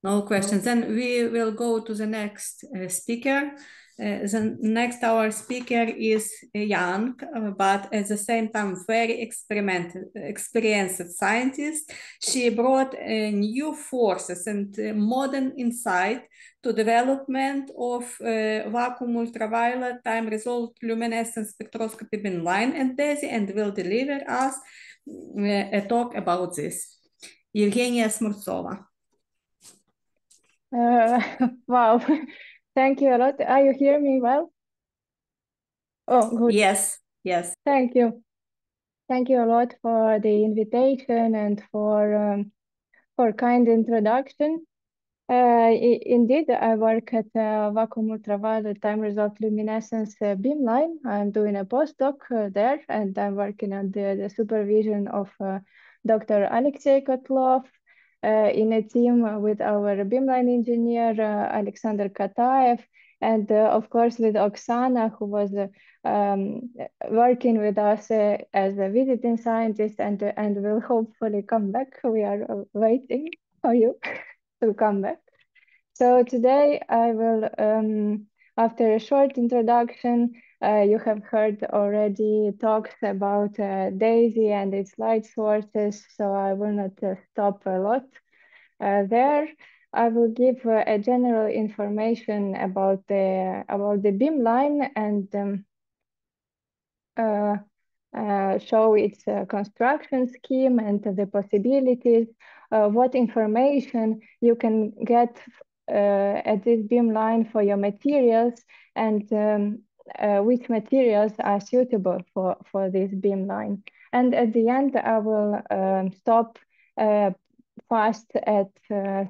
No questions. Then we will go to the next speaker. The next our speaker is young, but at the same time very experienced scientist. She brought new forces and modern insight to development of vacuum ultraviolet time-resolved luminescence spectroscopy beamline and DESY, and will deliver us a talk about this. Yevheniia Smortsova. Wow, thank you a lot. Are you hearing me well? Oh, good. Yes, yes. Thank you. Thank you a lot for the invitation and for kind introduction. Indeed, I work at Vacuum Ultraviolet Time Resolved Luminescence beamline. I'm doing a postdoc there, and I'm working under the supervision of Dr. Alexey Kotlov, in a team with our beamline engineer, Alexander Kataev, and of course with Oksana, who was working with us as a visiting scientist and will hopefully come back. We are waiting for you to come back. So today I will, after a short introduction, you have heard already talks about DESY and its light sources, so I will not stop a lot there. I will give a general information about the beamline and show its construction scheme and the possibilities, what information you can get at this beamline for your materials, and which materials are suitable for this beamline. And at the end, I will stop fast at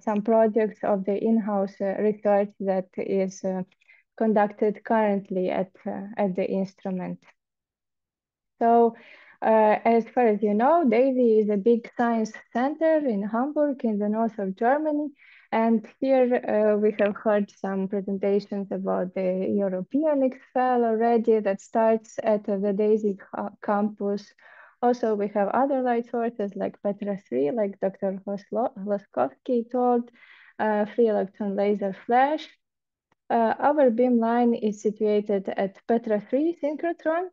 some projects of the in-house research that is conducted currently at the instrument. So as far as you know, DESY is a big science center in Hamburg in the north of Germany. And here we have heard some presentations about the European XFEL already that starts at the DESY campus. Also, we have other light sources like Petra 3, like Dr. Hloskovsky told, free electron laser flash. Our beamline is situated at Petra 3 synchrotron.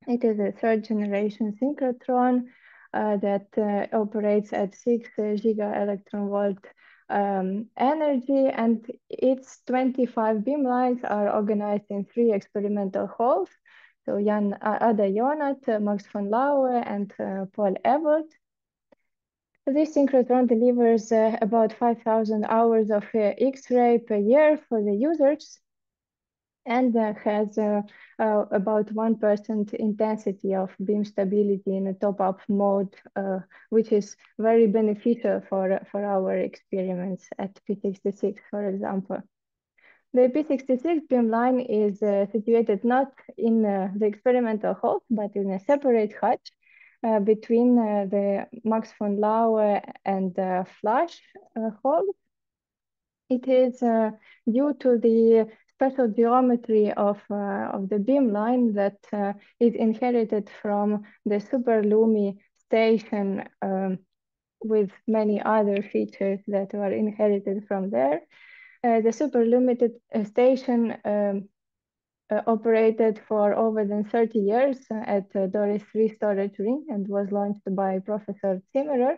It is a third generation synchrotron that operates at 6 giga electron volt energy, and its 25 beamlines are organized in 3 experimental halls. So Ada Jonat, Max von Laue, and Paul Ewald. This synchrotron delivers about 5,000 hours of X-ray per year for the users, and has about 1% intensity of beam stability in a top-up mode, which is very beneficial for our experiments at P66, for example. The P66 beamline is situated not in the experimental hall, but in a separate hutch between the Max von Laue and Flash hall. It is due to the special geometry of the beamline that is inherited from the SuperLumi station with many other features that were inherited from there. The SuperLumi station operated for over than 30 years at Doris 3 storage ring and was launched by Professor Zimmerer.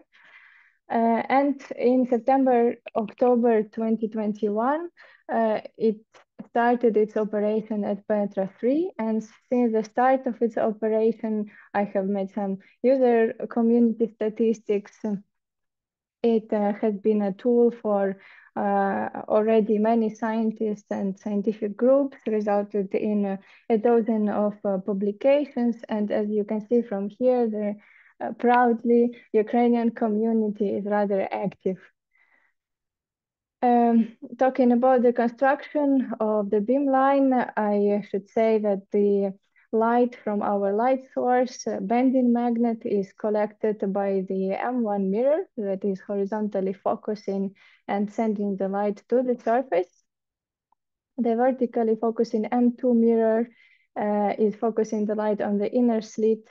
And in October 2021, it started its operation at Petra 3. And since the start of its operation, I have made some user community statistics. It has been a tool for already many scientists and scientific groups, resulted in a dozen of publications. And as you can see from here, proudly, Ukrainian community is rather active. Talking about the construction of the beamline, I should say that the light from our light source, bending magnet, is collected by the M1 mirror that is horizontally focusing and sending the light to the surface. The vertically focusing M2 mirror is focusing the light on the inner slit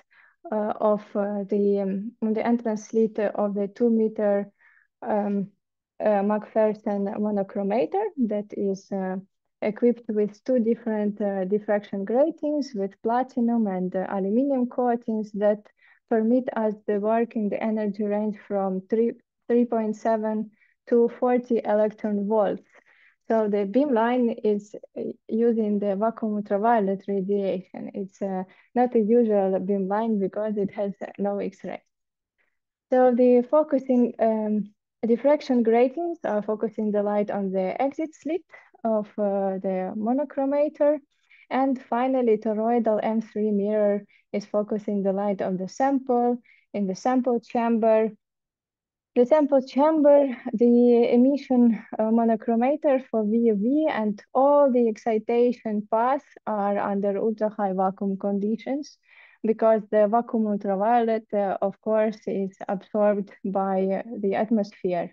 of the entrance slit of the 2-meter McPherson monochromator that is equipped with two different diffraction gratings with platinum and aluminum coatings that permit us to work in the energy range from 3.7 to 40 electron volts. So the beamline is using the vacuum ultraviolet radiation. It's not a usual beamline because it has no X-ray. So the focusing diffraction gratings are focusing the light on the exit slit of the monochromator. And finally, toroidal M3 mirror is focusing the light on the sample in the sample chamber. The sample chamber, the emission monochromator for VUV, and all the excitation paths are under ultra-high vacuum conditions because the vacuum ultraviolet, of course, is absorbed by the atmosphere.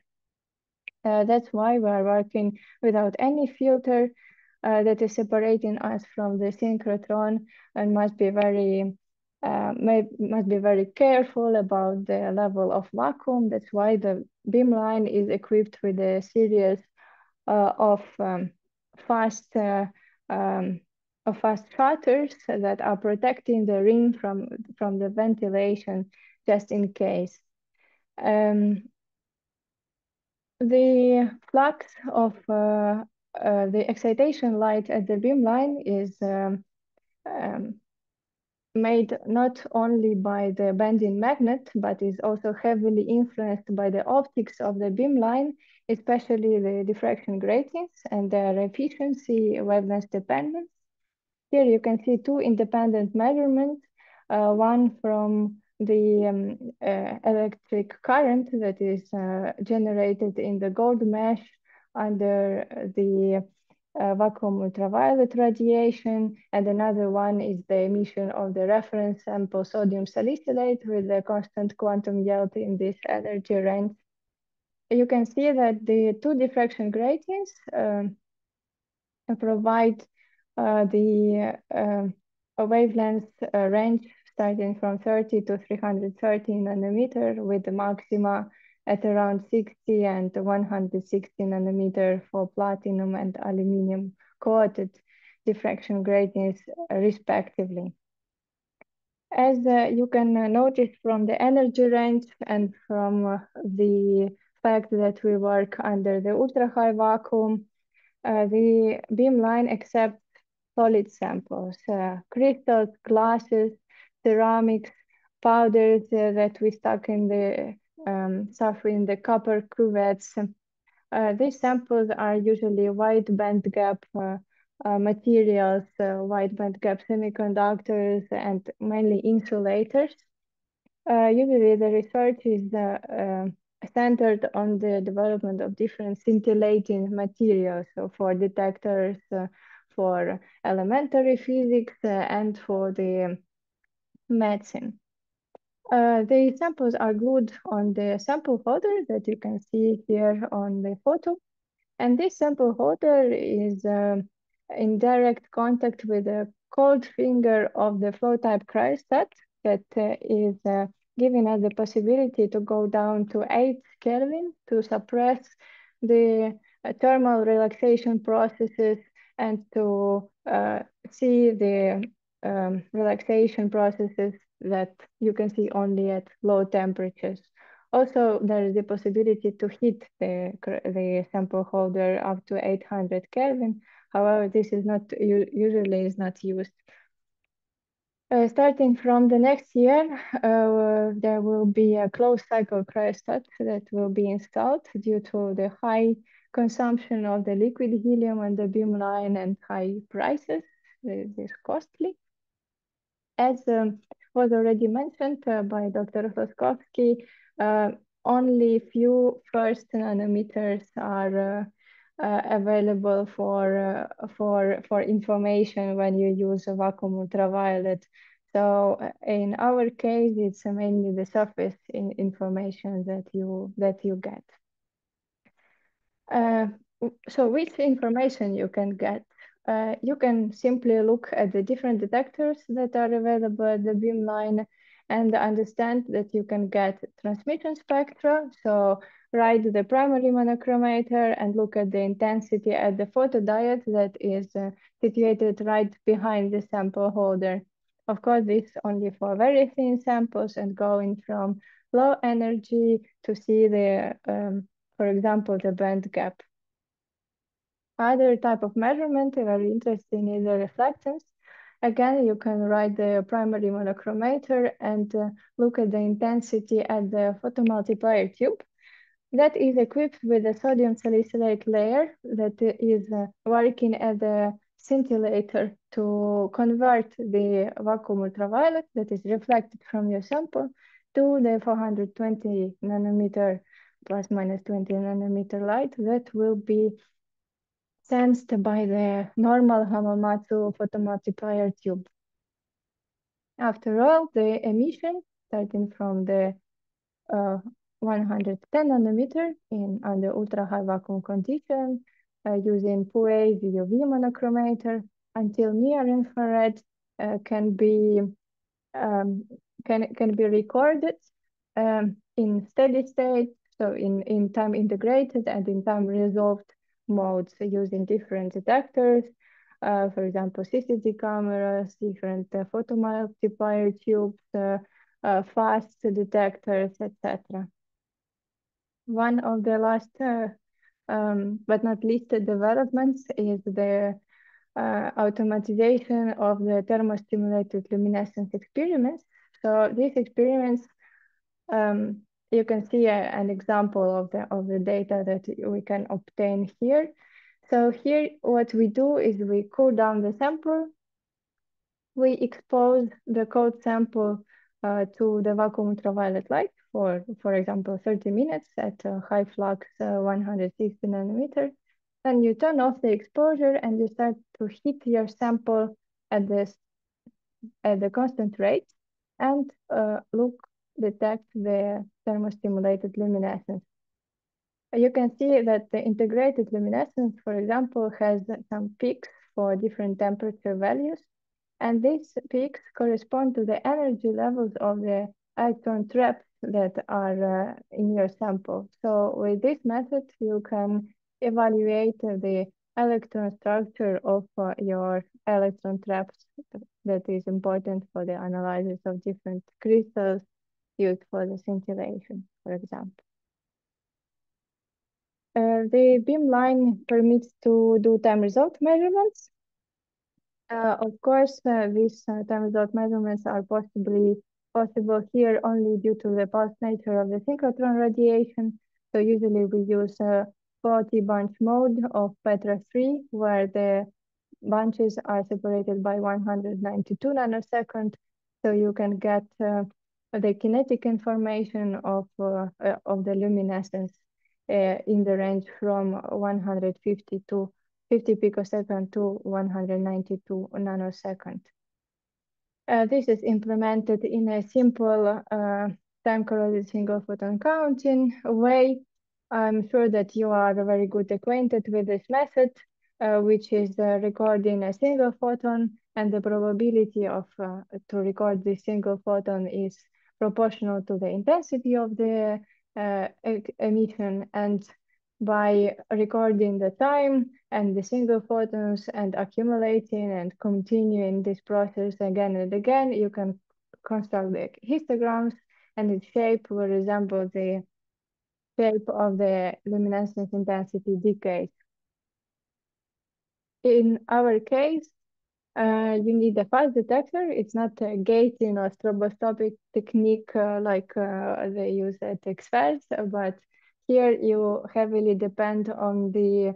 That's why we are working without any filter that is separating us from the synchrotron and must be very careful about the level of vacuum. That's why the beamline is equipped with a series of fast shutters that are protecting the ring from the ventilation just in case. The flux of the excitation light at the beamline is made not only by the bending magnet, but is also heavily influenced by the optics of the beamline, especially the diffraction gratings and their efficiency wavelength dependence. Here you can see two independent measurements, one from the electric current that is generated in the gold mesh under the vacuum ultraviolet radiation, and another one is the emission of the reference sample sodium salicylate with the constant quantum yield in this energy range. You can see that the two diffraction gratings provide the wavelength range starting from 30 to 330 nanometer with the maxima at around 60 and 160 nanometer for platinum and aluminum coated diffraction gratings respectively. As you can notice from the energy range and from the fact that we work under the ultra-high vacuum, the beamline accepts solid samples, crystals, glasses, ceramics, powders that we stuck in the in the copper cuvettes. These samples are usually wide bandgap materials, wide bandgap semiconductors, and mainly insulators. Usually the research is centered on the development of different scintillating materials, so for detectors, for elementary physics, and for the medicine. The samples are glued on the sample holder that you can see here on the photo. And this sample holder is in direct contact with the cold finger of the flow type cryostat that is giving us the possibility to go down to 8 Kelvin to suppress the thermal relaxation processes and to see the relaxation processes that you can see only at low temperatures. Also, there is the possibility to heat the sample holder up to 800 Kelvin. However, this is not usually is not used. Starting from the next year, there will be a closed cycle cryostat that will be installed due to the high consumption of the liquid helium on the beamline and high prices. This is costly. As was already mentioned by Dr. Hloskovsky, only few first nanometers are available for information when you use a vacuum ultraviolet. So in our case, it's mainly the surface information that you get. So which information you can get? You can simply look at the different detectors that are available at the beamline and understand that you can get transmission spectra. So write the primary monochromator and look at the intensity at the photodiode that is situated right behind the sample holder. Of course, this only for very thin samples and going from low energy to see the, for example, the band gap. Other type of measurement very interesting is the reflectance. Again, you can write the primary monochromator and look at the intensity at the photomultiplier tube that is equipped with a sodium salicylate layer that is working as a scintillator to convert the vacuum ultraviolet that is reflected from your sample to the 420 nanometer plus minus 20 nanometer light that will be sensed by the normal Hamamatsu photomultiplier tube. After all, the emission starting from the 110 nanometer under ultra high vacuum condition using PUA VUV monochromator until near infrared can be recorded in steady state, so in time integrated and in time resolved modes using different detectors, for example, CCD cameras, different photomultiplier tubes, fast detectors, etc. One of the last, but not least developments is the automatization of the thermostimulated luminescence experiments. So these experiments, you can see an example of the data that we can obtain here. So here, what we do is we cool down the sample, we expose the cold sample to the vacuum ultraviolet light for example, 30 minutes at high flux 160 nanometer. Then you turn off the exposure and you start to heat your sample at the constant rate and detect the thermostimulated luminescence. You can see that the integrated luminescence, for example, has some peaks for different temperature values. And these peaks correspond to the energy levels of the electron traps that are in your sample. So with this method, you can evaluate the electron structure of your electron traps that is important for the analysis of different crystals used for the scintillation, for example. The beamline permits to do time result measurements. Of course, these time result measurements are possible here only due to the pulse nature of the synchrotron radiation. So usually we use a 40 bunch mode of Petra 3, where the bunches are separated by 192 nanoseconds. So you can get the kinetic information of the luminescence in the range from 150 to 50 picosecond to 192 nanosecond. This is implemented in a simple time-correlated single photon counting way. I'm sure that you are very good acquainted with this method, which is recording a single photon, and the probability of to record this single photon is proportional to the intensity of the emission. And by recording the time and the single photons and accumulating and continuing this process again and again, you can construct the histograms, and its shape will resemble the shape of the luminescence intensity decay. In our case, you need a fast detector. It's not a gating or stroboscopic technique like they use at XFES, but here you heavily depend on the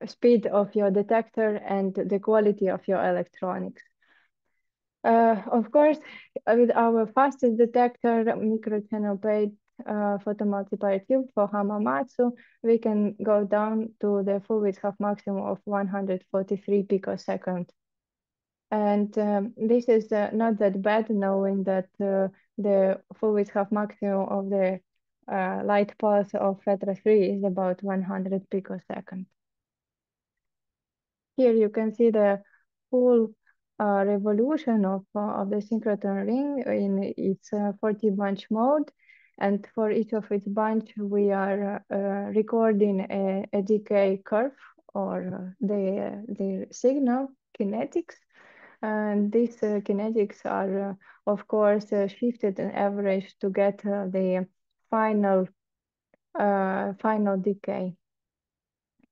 speed of your detector and the quality of your electronics. Of course, with our fastest detector, microchannel plate photomultiplier tube for Hamamatsu, we can go down to the full width half maximum of 143 picosecond. And this is not that bad, knowing that the full width half maximum of the light pulse of Petra 3 is about 100 picosecond. Here you can see the full revolution of the synchrotron ring in its 40 bunch mode. And for each of its bunch, we are recording a decay curve or the signal kinetics. And these kinetics are, of course, shifted and averaged to get the final decay.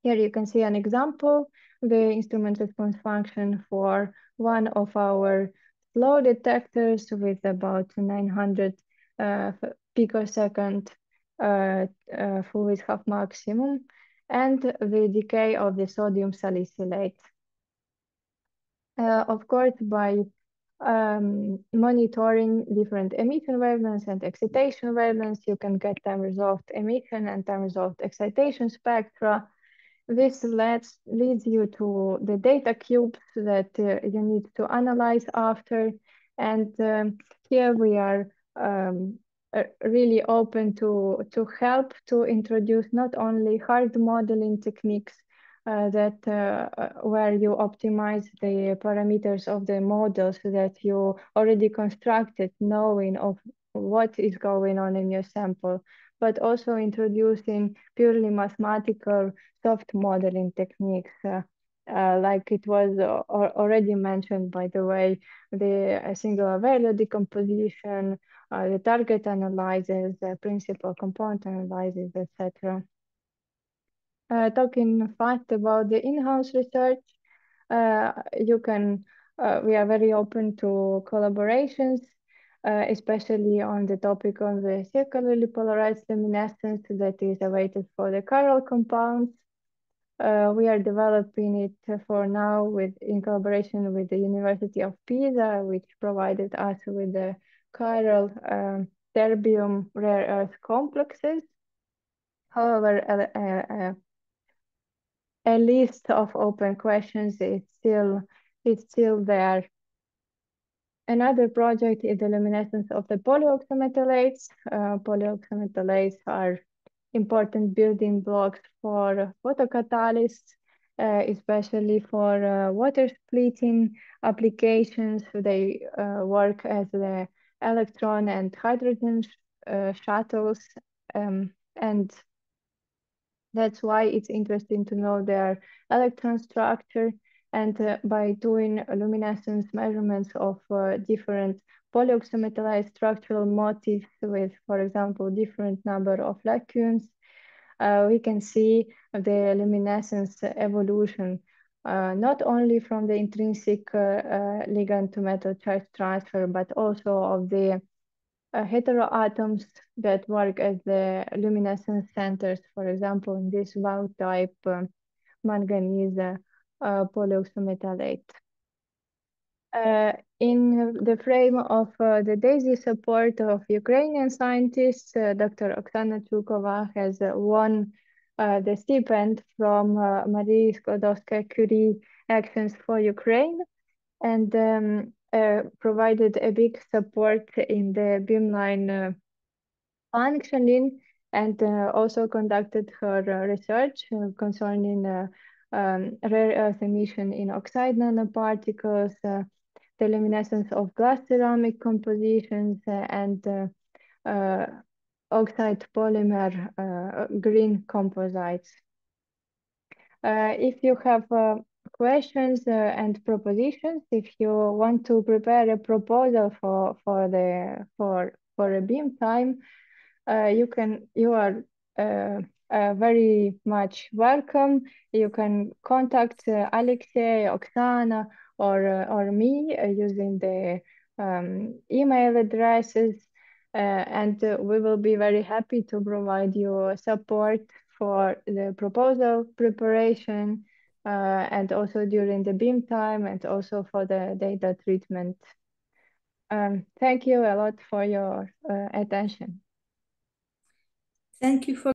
Here you can see an example, the instrument response function for one of our flow detectors with about 900 picosecond full width half maximum, and the decay of the sodium salicylate. Of course, by monitoring different emission wavelengths and excitation wavelengths, you can get time-resolved emission and time-resolved excitation spectra. This leads you to the data cubes that you need to analyze after. And here we are really open to help to introduce not only hard modeling techniques where you optimize the parameters of the models that you already constructed, knowing of what is going on in your sample, but also introducing purely mathematical soft modeling techniques, like it was already mentioned, by the way, the singular value decomposition, the target analysis, the principal component analysis, etc. Talking fast about the in-house research, we are very open to collaborations, especially on the topic of the circularly polarized luminescence that is awaited for the chiral compounds. We are developing it for now in collaboration with the University of Pisa, which provided us with the chiral terbium rare earth complexes. However, a list of open questions is still there. Another project is the luminescence of the polyoxymetalates. Polyoxymetalates are important building blocks for photocatalysts, especially for water splitting applications. They work as the electron and hydrogen shuttles, and that's why it's interesting to know their electron structure. And by doing luminescence measurements of different polyoxymetallized structural motifs with, for example, different number of lacunes, we can see the luminescence evolution, not only from the intrinsic ligand to metal charge transfer, but also of the heteroatoms that work as the luminescence centers, for example, in this wild type manganese polyoxymetallate. In the frame of the DESY support of Ukrainian scientists, Dr. Oksana Chukova has won the stipend from Marie Skłodowska-Curie Actions for Ukraine, and provided a big support in the beamline functioning, and also conducted her research concerning rare earth emission in oxide nanoparticles, the luminescence of glass ceramic compositions, and oxide polymer green composites. If you have questions and propositions, if you want to prepare a proposal for a beam time, you are very much welcome. You can contact Alexey, Oksana, or me using the email addresses, and we will be very happy to provide you support for the proposal preparation, and also during the beam time, and also for the data treatment. Thank you a lot for your attention. Thank you for